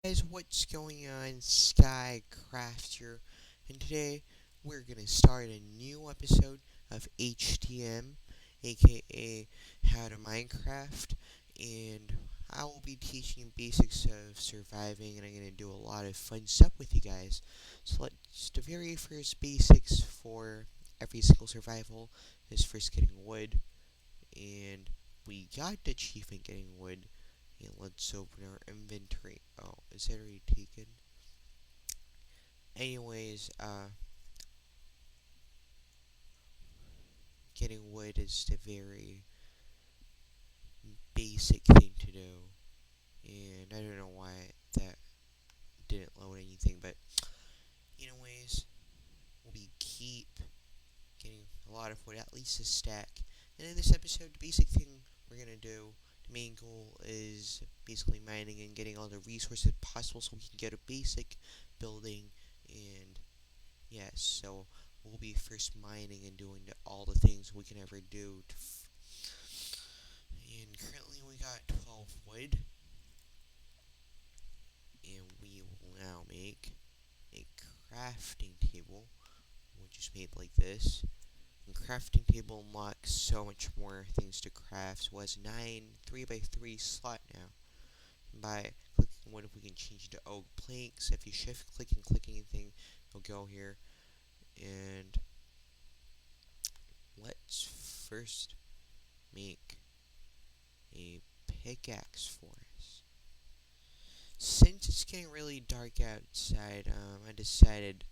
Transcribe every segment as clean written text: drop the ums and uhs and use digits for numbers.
Guys, what's going on? Skycrafts here, and today we're gonna start a new episode of HTM, aka How to Minecraft, and I will be teaching basics of surviving, and I'm gonna do a lot of fun stuff with you guys. So let's the very first basics for every single survival is first getting wood, and we got the achievement getting wood. And let's open our inventory. Oh, is that already taken? Anyways, getting wood is the very basic thing to do. And I don't know why that didn't load anything, but anyways, we keep getting a lot of wood, at least a stack. And in this episode, the basic thing we're gonna do, the main goal is basically mining and getting all the resources possible so we can get a basic building. And yes, so we'll be first mining and doing all the things we can ever do. And currently we got 12 wood, and we will now make a crafting table, which is made like this. And crafting table unlocks so much more things to craft. So it has 9 3x3 slot now. And by clicking wood, we can change to oak planks. If you shift click and click anything, it'll go here. And let's first make a pickaxe for us. Since it's getting really dark outside, I decided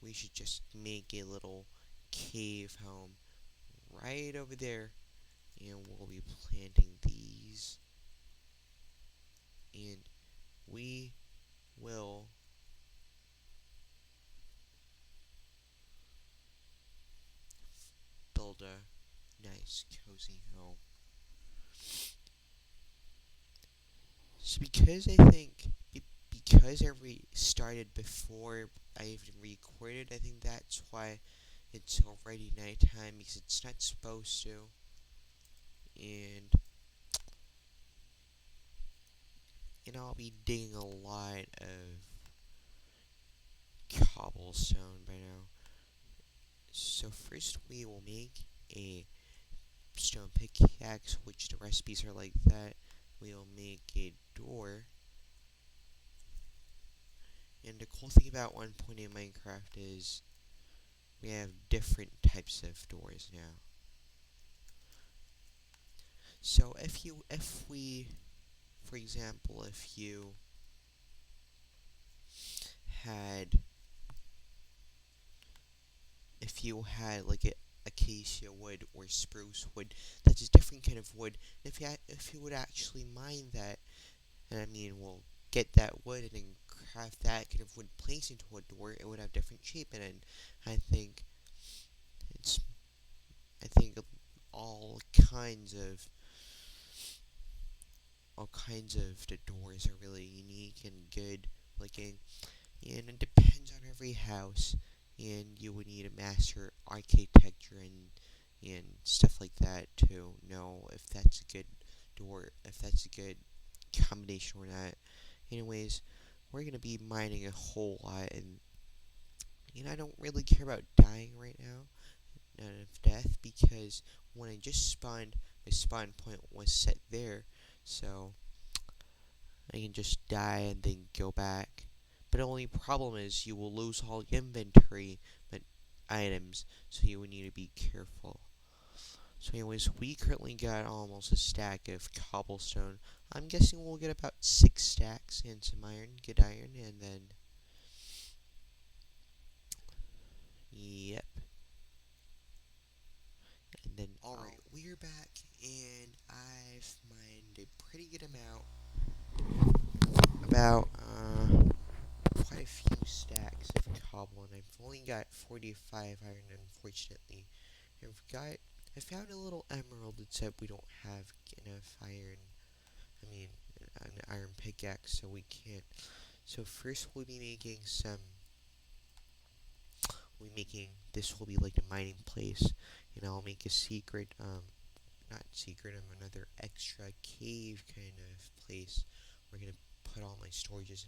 we should just make a little cave home right over there, and we'll be planting these, and we will build a nice cozy home. So because I think because started before I even recorded, I think that's why it's already nighttime because it's not supposed to. And I'll be digging a lot of cobblestone by now. So first we will make a stone pickaxe, which the recipes are like that. We'll make a door. And the cool thing about 1.8 Minecraft is we have different types of doors now. So if we, for example, if you had, like a acacia wood or spruce wood, that's a different kind of wood. If you would actually mine that, and I mean, we'll get that wood and then craft that kind of wood place into a door, it would have different shape. And I think it's, I think all kinds of all kinds of the doors are really unique and good looking, and it depends on every house. And you would need a master architecture and stuff like that to know if that's a good door, if that's a good combination or not. Anyways, we're gonna be mining a whole lot, and I don't really care about dying right now, none of death, because when I just spawned, my spawn point was set there, so I can just die and then go back. But the only problem is you will lose all your inventory but items, so you would need to be careful. So anyways, we currently got almost a stack of cobblestone. I'm guessing we'll get about 6 stacks and some iron, good iron, and then, yep. And then, alright, we're back, and I've mined a pretty good amount, about, quite a few stacks of cobble, and I've only got 45 iron, unfortunately. I found a little emerald that said we don't have enough iron, I mean, an iron pickaxe, so we can't. So first this will be like the mining place, and I'll make a secret, not secret, another extra cave kind of place. We're gonna put all my storages,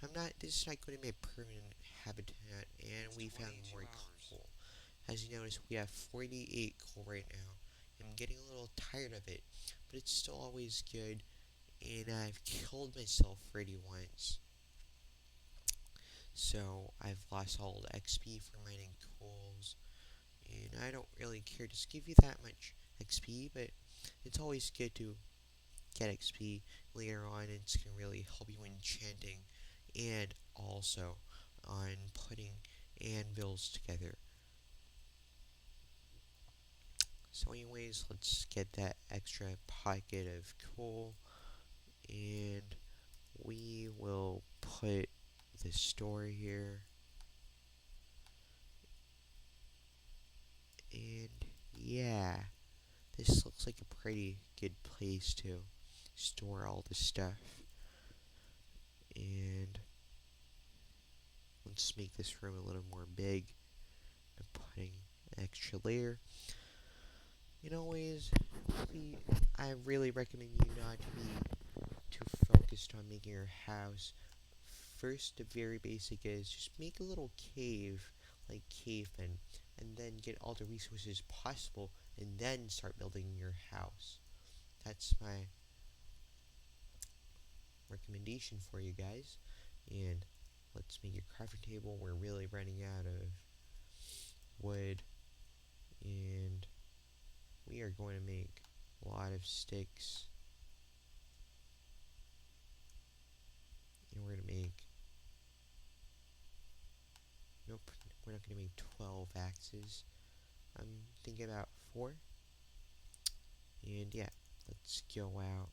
and this is not going to be a permanent habitat, and we found more coal. As you notice, we have 48 coal right now. I'm getting a little tired of it, but it's still always good, and I've killed myself already once. So I've lost all the XP for mining coals, and I don't really care to give you that much XP, but it's always good to get XP later on, and it's going to really help you enchanting and also on putting anvils together. So anyways, let's get that extra pocket of coal, and we will put the store here, and yeah, this looks like a pretty good place to store all the stuff. And let's make this room a little more big by putting an extra layer. And always, I really recommend you not to be too focused on making your house. First, the very basic is just make a little cave, like cave in, and then get all the resources possible, and then start building your house. That's my recommendation for you guys. And let's make a crafting table. We're really running out of wood, and we are going to make a lot of sticks, and we're going to make, nope, we're not going to make 12 axes. I'm thinking about 4. And yeah, let's go out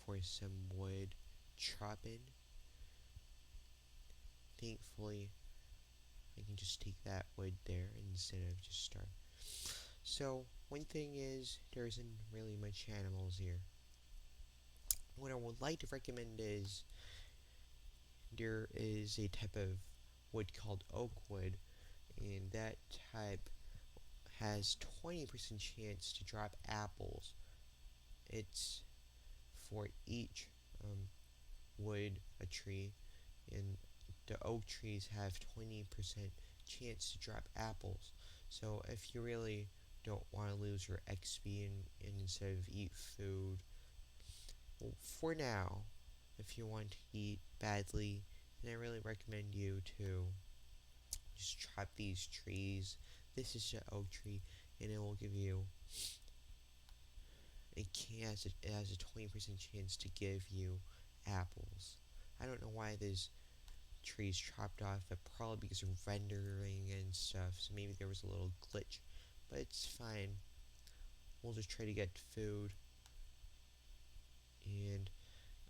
for some wood chopping. Thankfully, I can just take that wood there instead of just start. So, one thing is, there isn't really much animals here. What I would like to recommend is, there is a type of wood called oak wood, and that type has 20% chance to drop apples. It's for each wood a tree, and the oak trees have 20% chance to drop apples. So if you really don't want to lose your XP and instead of eat food, well, for now, if you want to eat badly, then I really recommend you to just chop these trees. This is the oak tree, and it will give you, it has a 20% chance to give you apples. I don't know why there's trees chopped off, but probably because of rendering and stuff, so maybe there was a little glitch, but it's fine. We'll just try to get food. And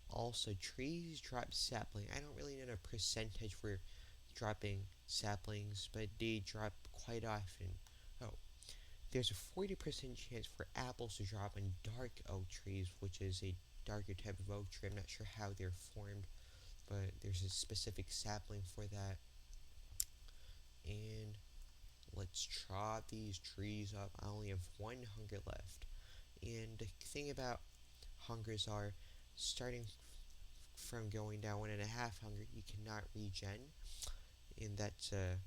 also, trees drop sapling. I don't really know the percentage for dropping saplings, but they drop quite often. Oh, there's a 40% chance for apples to drop on dark oak trees, which is a darker type of oak tree. I'm not sure how they're formed, but there's a specific sapling for that. And let's chop these trees up. I only have 1 hunger left. And the thing about hungers are, starting from going down 1.5 hunger, you cannot regen, and that's a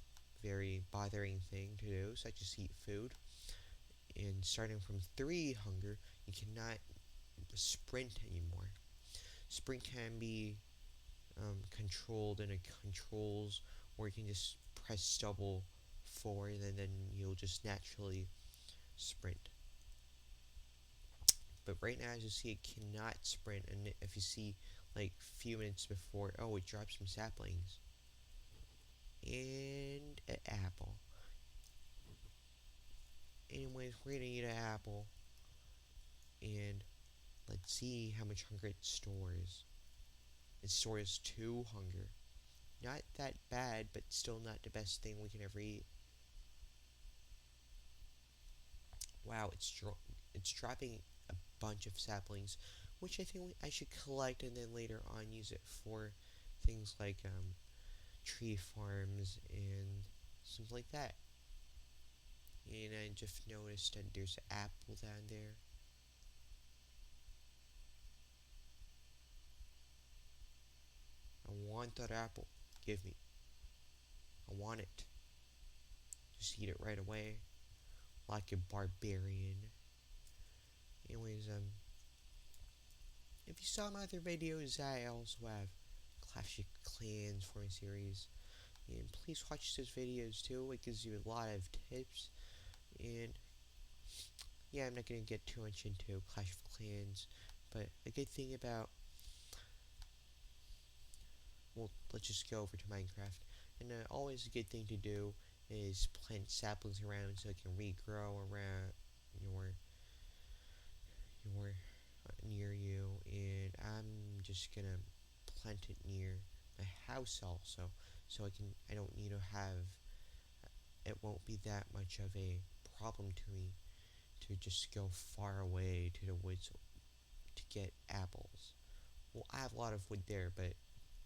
very bothering thing to do, so I just eat food. And starting from 3 hunger, you cannot sprint anymore. Sprint can be controlled in a controls, or you can just press double forward, and then you'll just naturally sprint. But right now, as you see, it cannot sprint, and if you see, like, few minutes before, oh, it drops some saplings. And an apple. Anyways, we're gonna eat an apple, and let's see how much hunger it stores. It stores 2 hunger. Not that bad, but still not the best thing we can ever eat. Wow, it's dropping a bunch of saplings, which I think I should collect and then later on use it for things like tree farms and something like that. And I just noticed that there's an apple down there. want that apple. Give me. I want it. Just eat it right away. Like a barbarian. Anyways, if you saw my other videos, I also have Clash of Clans for my series. And please watch those videos too. It gives you a lot of tips. And yeah, I'm not gonna get too much into Clash of Clans. But a good thing about, well, let's just go over to Minecraft. And always a good thing to do is plant saplings around so it can regrow around your your near you. And I'm just gonna plant it near my house also, so I don't need to have, it won't be that much of a problem to me to just go far away to the woods to get apples. Well, I have a lot of wood there, but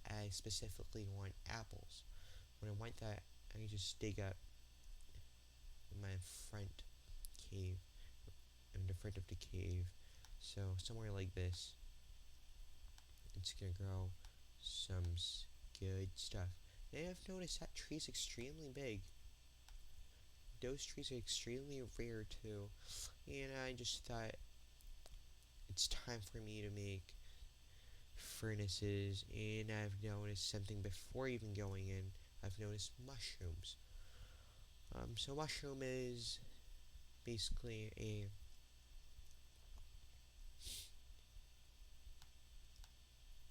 I specifically want apples. When I want that, I can just dig up in my front cave, in the front of the cave. So somewhere like this, it's gonna grow some good stuff. And I've noticed that tree's extremely big. Those trees are extremely rare too. And I just thought it's time for me to make furnaces. And I've noticed something before even going in. I've noticed mushrooms. So mushroom is basically a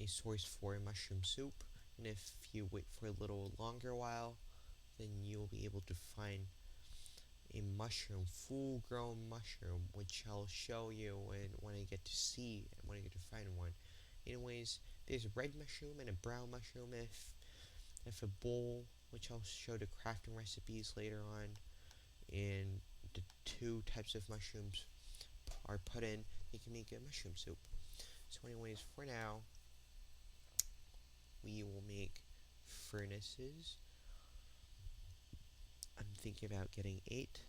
source for mushroom soup. And if you wait for a little longer while, then you'll be able to find a mushroom, full grown mushroom, which I'll show you when I get to see, when I get to find one. Anyways, there's a red mushroom and a brown mushroom. If a bowl, which I'll show the crafting recipes later on, and the two types of mushrooms are put in, you can make a mushroom soup. So anyways, for now, we will make furnaces. I'm thinking about getting 8.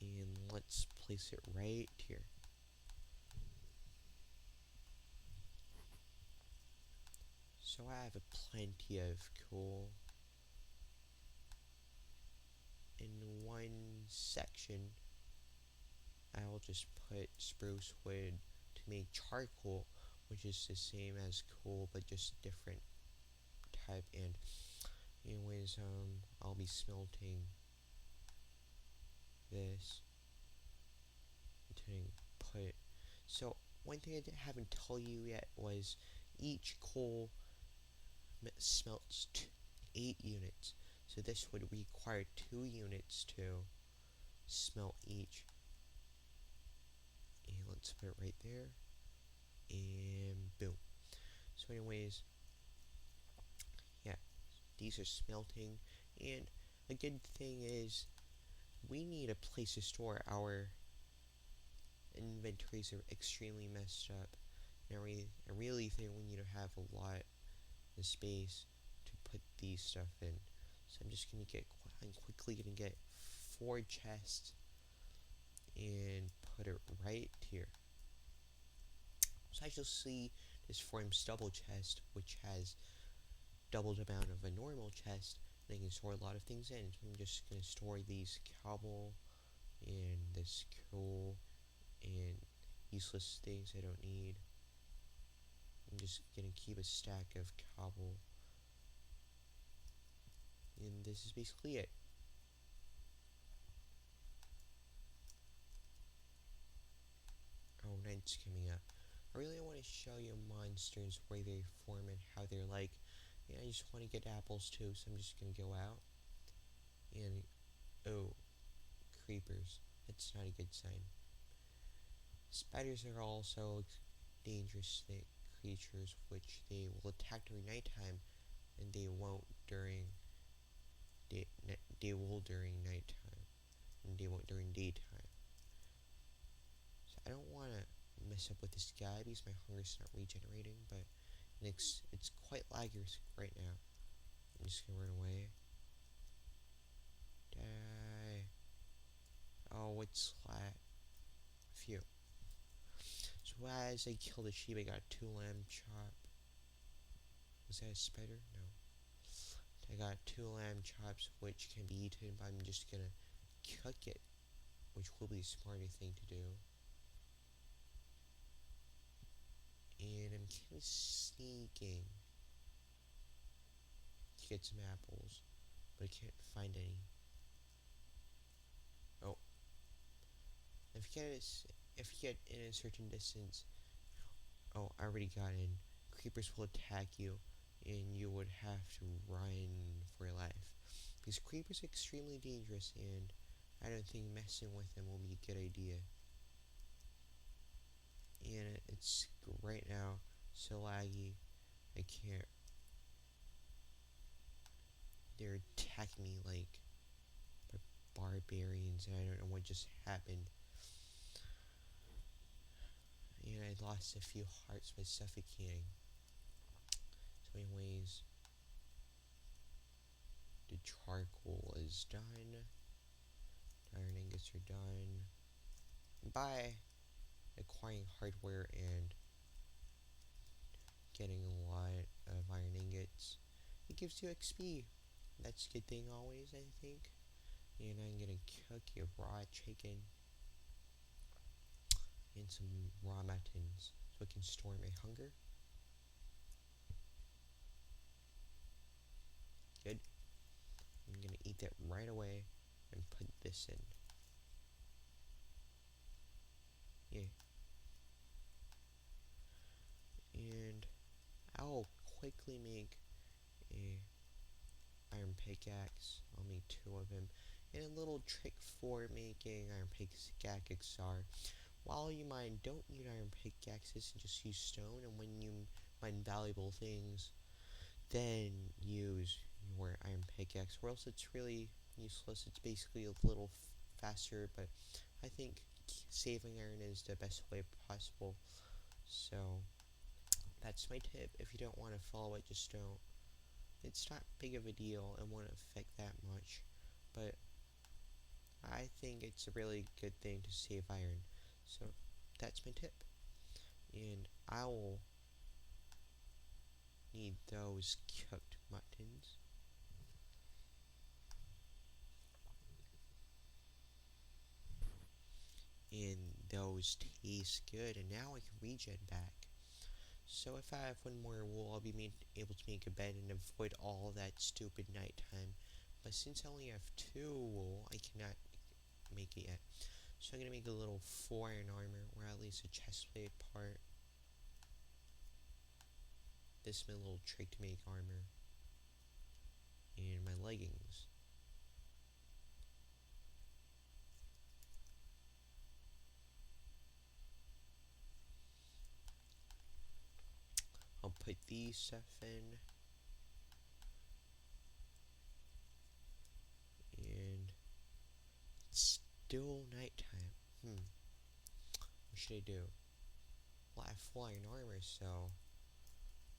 And let's place it right here. So I have plenty of coal. In one section, I'll just put spruce wood to make charcoal, which is the same as coal but just different type. And anyways, I'll be smelting this until put. So one thing I haven't told you yet was each coal smelts 8 units. So this would require 2 units to smelt each. And let's put it right there. And boom. So anyways, yeah, these are smelting. And a good thing is we need a place to store our inventories are extremely messed up. And I really think we need to have a lot of space to put these stuff in. So I'm quickly gonna get 4 chests and put it right here. So as you'll see, this forms double chest, which has double the amount of a normal chest, and I can store a lot of things in. So I'm just gonna store these cobble and this coal and useless things I don't need. I'm just gonna keep a stack of cobble, and this is basically it. Oh, night's coming up. I really want to show you monsters, where they form and how they're like. And I just want to get apples too, so I'm just gonna go out. And oh, creepers. That's not a good sign. Spiders are also dangerous creatures, which they will attack during nighttime, and they won't during they will during nighttime, and they won't during daytime. So I don't want to mess up with this guy because my hunger's not regenerating, but it's quite laggy right now. I'm just gonna run away. Die. Oh, it's flat. Phew. So as I killed the sheep, I got 2 lamb chop. Was that a spider? No. I got 2 lamb chops, which can be eaten, but I'm just gonna cook it, which will be the smarter thing to do. And I'm kind of sneaking to get some apples, but I can't find any. Oh, if you get if you get in a certain distance, oh, I already got in. Creepers will attack you, and you would have to run for your life. Because creepers are extremely dangerous, and I don't think messing with them will be a good idea. And it's right now so laggy. I can't. They're attacking me like barbarians, and I don't know what just happened. And I lost a few hearts by suffocating. So, anyways, the charcoal is done. Iron ingots are done. By acquiring hardware and getting a lot of iron ingots, it gives you XP. That's a good thing always, I think. And I'm gonna cook a raw chicken and some raw mutton so I can store my hunger. Good. I'm gonna eat that right away and put this in. Yeah. And I'll quickly make a iron pickaxe. I'll make 2 of them. And a little trick for making iron pickaxes are, while you mine, don't use iron pickaxes and just use stone. And when you mine valuable things, then use your iron pickaxe, or else it's really useless. It's basically a little faster, but I think saving iron is the best way possible. So that's my tip. If you don't want to follow it, just don't. It's not big of a deal and won't affect that much, but I think it's a really good thing to save iron. So that's my tip. And I will need those cooked muttons. And those taste good. And now I can regen back. So if I have 1 more wool, I'll be able to make a bed and avoid all that stupid nighttime. But since I only have 2 wool, I cannot make it yet. So I'm gonna make a little 4 iron armor, or at least a chestplate part. This is my little trick to make armor. And my leggings. I'll put these stuff in. And it's still nighttime. What should I do? Well, I have 4 iron armor, so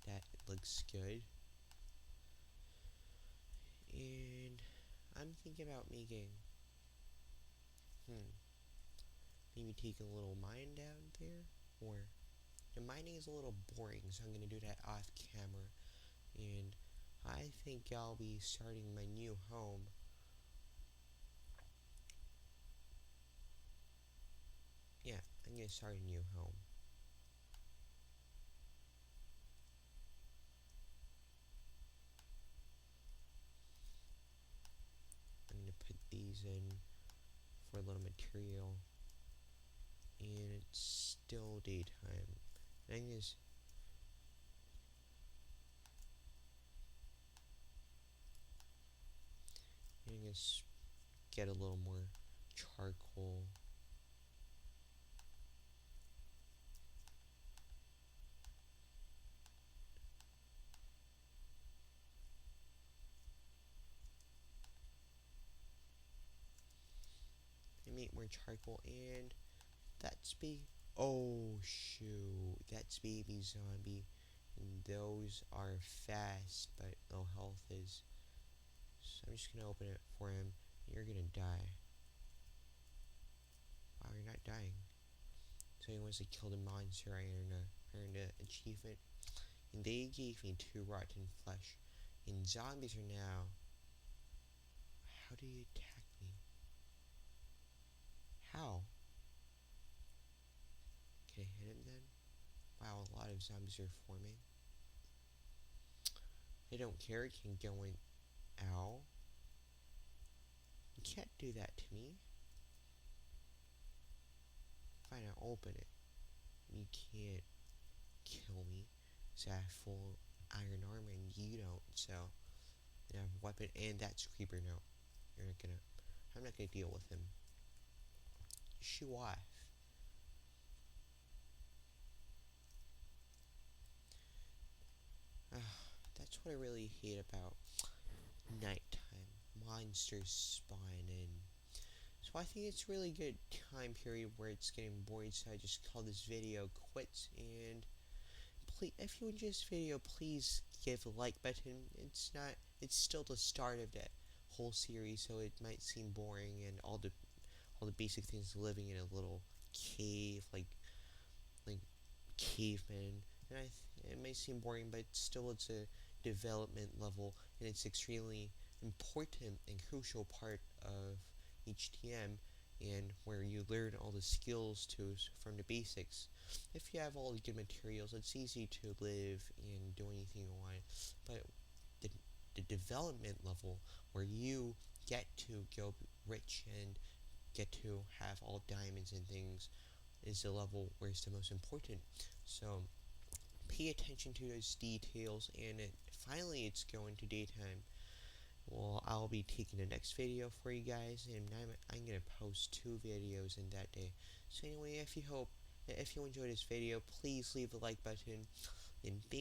that looks good. And I'm thinking about making, maybe taking a little mine down there, or the mining is a little boring, so I'm gonna do that off camera. And I think I'll be starting my new home. Yeah, I'm gonna start a new home. I'm gonna put these in for a little material. And it's still daytime. And I'm gonna get a little more charcoal. And make more charcoal, and that's oh shoot, that's baby zombie. And those are fast, but no health is. So I'm just gonna open it for him. You're gonna die. Wow, you're not dying. So once I killed a monster, I earned a achievement. and they gave me 2 rotten flesh. And zombies are now. How do you attack me? How? Can I hit him then? Wow, a lot of zombies are forming. I don't care, it can go in. Ow. You can't do that to me. Fine, I'll open it. You can't kill me. So I have full iron armor and you don't, so. And I have a weapon, and that's Creeper now. You're not gonna. I'm not gonna deal with him. Shoo off. That's what I really hate about nighttime. Monsters spawn in. So I think it's a really good time period where it's getting boring, so I just call this video quits. And please, if you enjoyed this video, please give a like button. It's still the start of that whole series, so it might seem boring and all the basic things living in a little cave, like cavemen, and it may seem boring, but still it's a development level, and it's extremely important and crucial part of HTM, and where you learn all the skills to from the basics. If you have all the good materials, it's easy to live and do anything you want, but the, the development level where you get to go rich and get to have all diamonds and things is the level where it's the most important. So pay attention to those details, and finally it's going to daytime. Well, I'll be taking the next video for you guys, and I'm gonna post 2 videos in that day. So anyway, if you enjoyed this video, please leave a like button, and thank